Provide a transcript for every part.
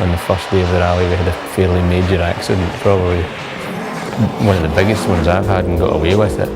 on the first day of the rally we had a fairly major accident, probably one of the biggest ones I've had, and got away with it.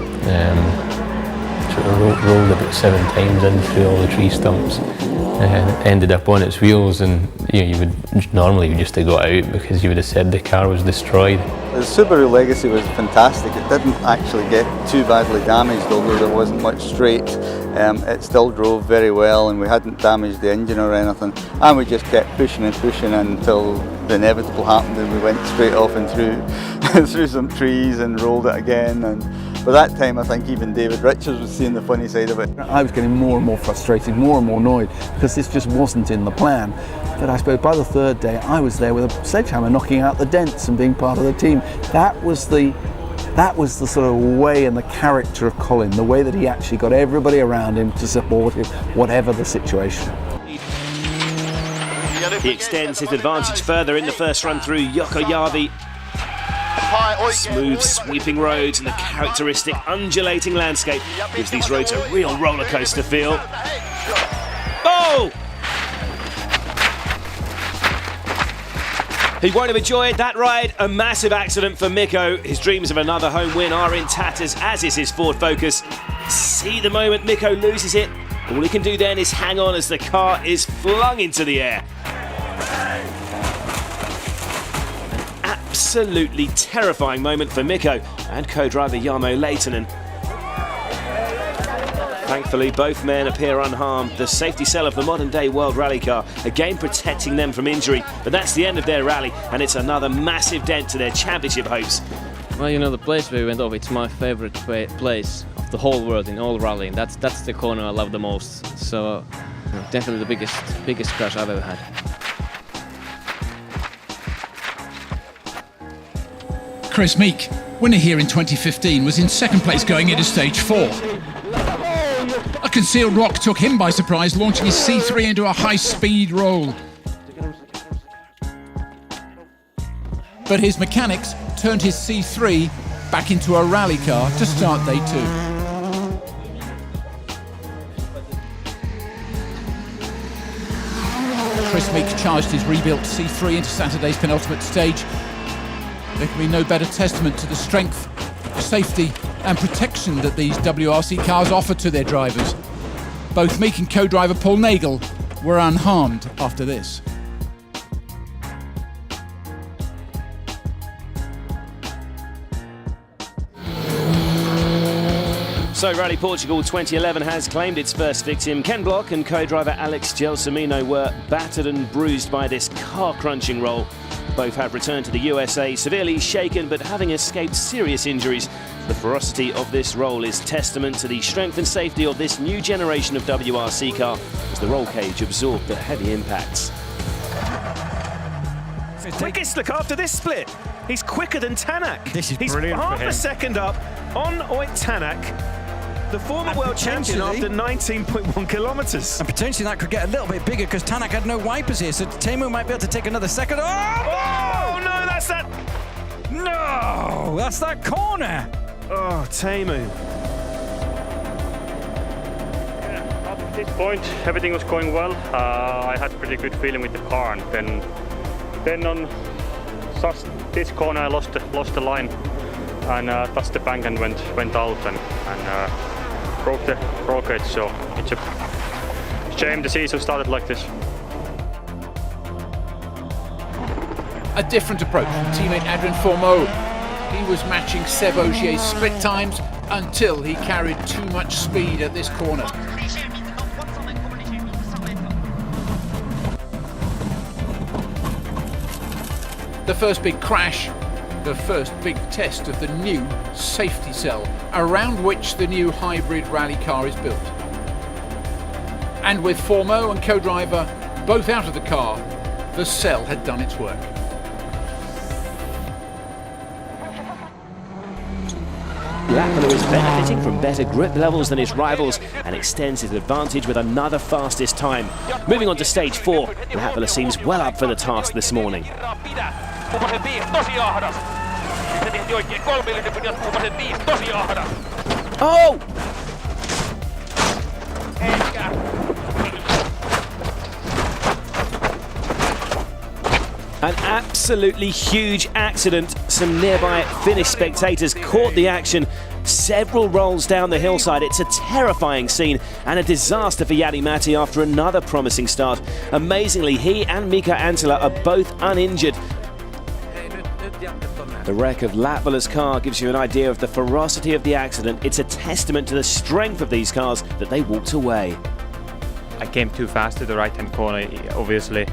So it rolled about 7 times in through all the tree stumps and ended up on its wheels, and you would normally just have got out because you would have said the car was destroyed. The Subaru Legacy was fantastic. It didn't actually get too badly damaged, although there wasn't much straight. It still drove very well, and we hadn't damaged the engine or anything, and we just kept pushing and pushing until the inevitable happened, and we went straight off and through some trees and rolled it again. And by that time I think even David Richards was seeing the funny side of it. I was getting more and more frustrated, more and more annoyed, because this just wasn't in the plan. But I suppose by the third day I was there with a sledgehammer knocking out the dents and being part of the team. That was the sort of way and the character of Colin, the way that he actually got everybody around him to support him, whatever the situation. He extends his advantage further in the first run through Yokoyavi. Smooth, sweeping roads and the characteristic undulating landscape gives these roads a real roller coaster feel. Oh! He won't have enjoyed that ride. A massive accident for Mikko. His dreams of another home win are in tatters, as is his Ford Focus. See the moment Mikko loses it. All he can do then is hang on as the car is flung into the air. Absolutely terrifying moment for Mikko and co-driver Jarmo Leitonen. Thankfully, both men appear unharmed. The safety cell of the modern-day World Rally car, again protecting them from injury. But that's the end of their rally, and it's another massive dent to their championship hopes. Well, you know, the place where we went off, it's my favorite place of the whole world in all rallying. That's the corner I love the most. So, definitely the biggest crash I've ever had. Chris Meek, winner here in 2015, was in second place going into stage 4. A concealed rock took him by surprise, launching his C3 into a high-speed roll. But his mechanics turned his C3 back into a rally car to start day 2. Chris Meek charged his rebuilt C3 into Saturday's penultimate stage. There can be no better testament to the strength, safety and protection that these WRC cars offer to their drivers. Both Meek and co-driver Paul Nagel were unharmed after this. So Rally Portugal 2011 has claimed its first victim. Ken Block and co-driver Alex Gelsomino were battered and bruised by this car-crunching roll. Both have returned to the USA, severely shaken but having escaped serious injuries. The ferocity of this roll is testament to the strength and safety of this new generation of WRC car as the roll cage absorbed the heavy impacts. Quickest look after this split. He's quicker than Tanak. This is He's brilliant half for him. a second up on Oyt Tanak, the former world champion after 19.1 kilometres. And potentially that could get a little bit bigger because Tanak had no wipers here, so Teemu might be able to take another second. Oh no, that's that. No, that's that corner. Oh, Teemu. Yeah, up to this point, everything was going well. I had pretty good feeling with the car, and then on just this corner, I lost the line and touched the bank and went out and broke the roll cage. So it's a shame the season started like this. A different approach from teammate Adrien Fourmeau. He was matching Seb Ogier's split times until he carried too much speed at this corner. The first big crash, the first big test of the new safety cell around which the new hybrid rally car is built. And with Fourmeau and co-driver both out of the car, the cell had done its work. Lapala is benefiting from better grip levels than his rivals and extends his advantage with another fastest time. Moving on to stage 4, Lapala seems well up for the task this morning. Oh! An absolutely huge accident. Some nearby Finnish spectators caught the action. Several rolls down the hillside. It's a terrifying scene and a disaster for Jari-Matti after another promising start. Amazingly, he and Mika Anttila are both uninjured. The wreck of Latvala's car gives you an idea of the ferocity of the accident. It's a testament to the strength of these cars that they walked away. I came too fast to the right-hand corner, obviously.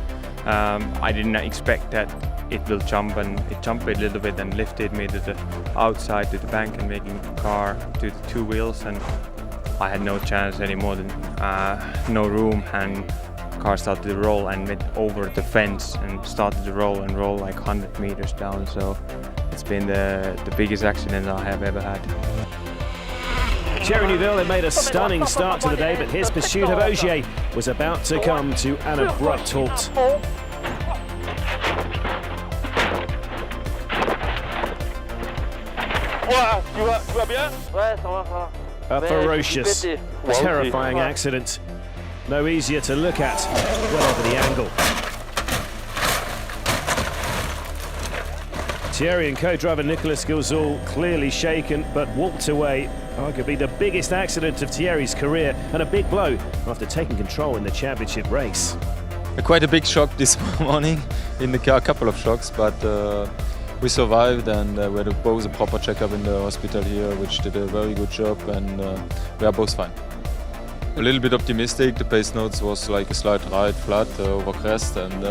I didn't expect that it will jump, and it jumped a little bit and lifted me to the outside, to the bank, and making the car to the two wheels, and I had no chance anymore, no room, and the car started to roll and went over the fence and started to roll like 100 meters down. So it's been the biggest accident I have ever had. Thierry Neuville had made a stunning start to the day, but his pursuit of Ogier was about to come to an abrupt halt. A ferocious, terrifying accident. No easier to look at, whatever the angle. Thierry and co-driver Nicolas Gilzoul clearly shaken, but walked away. Arguably the biggest accident of Thierry's career, and a big blow after taking control in the championship race. Quite a big shock this morning in the car, a couple of shocks, but we survived, and we had both a proper checkup in the hospital here, which did a very good job, and we are both fine. A little bit optimistic. The pace notes was like a slight right flat over crest, and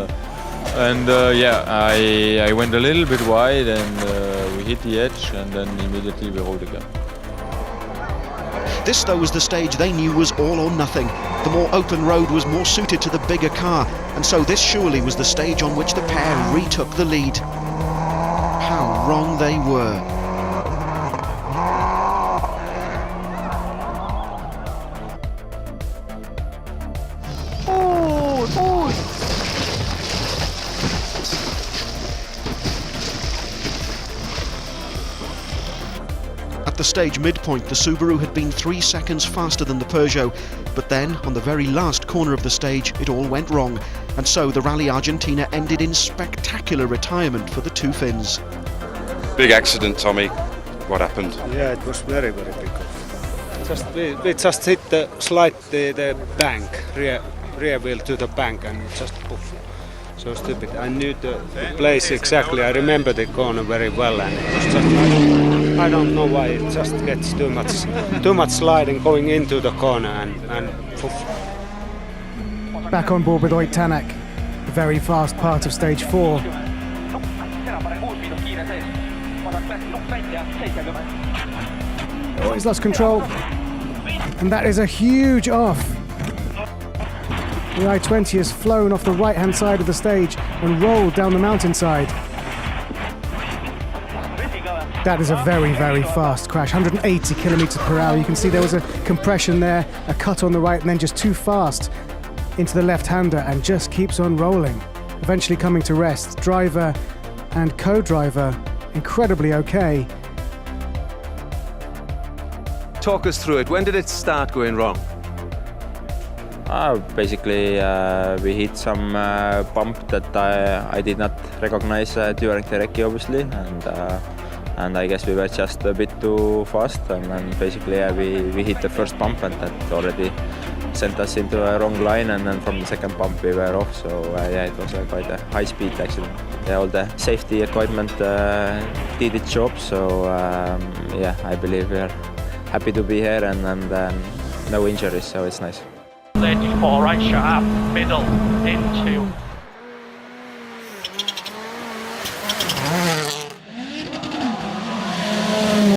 yeah, I went a little bit wide, and we hit the edge, and then immediately we rolled again. This, though, was the stage they knew was all or nothing. The more open road was more suited to the bigger car, and so this surely was the stage on which the pair retook the lead. How wrong they were. At the stage midpoint, the Subaru had been 3 seconds faster than the Peugeot, but then, on the very last corner of the stage, it all went wrong, and so the Rally Argentina ended in spectacular retirement for the two Finns. Big accident, Tommy. What happened? Yeah, it was very, very big. We just hit the bank, rear wheel to the bank, and just poof. So stupid. I knew the place exactly. I remember the corner very well, and it was just, I don't know why it just gets too much sliding going into the corner, and poof. Back on board with Ott Tänak, the very fast part of stage 4. Oh, he's lost control, and that is a huge off. The I-20 has flown off the right-hand side of the stage and rolled down the mountainside. That is a very, very fast crash, 180 kilometers per hour. You can see there was a compression there, a cut on the right, and then just too fast into the left-hander, and just keeps on rolling. Eventually coming to rest. Driver and co-driver incredibly okay. Talk us through it. When did it start going wrong? Basically, we hit some bump that I did not recognize during the recce, obviously, and I guess we were just a bit too fast, and then basically we hit the first bump, and that already sent us into a wrong line, and then from the second bump we were off. So yeah, it was quite a high-speed accident. Yeah, all the safety equipment did its job, so yeah, I believe we are happy to be here, and no injuries, so it's nice. 34 right sharp, middle, into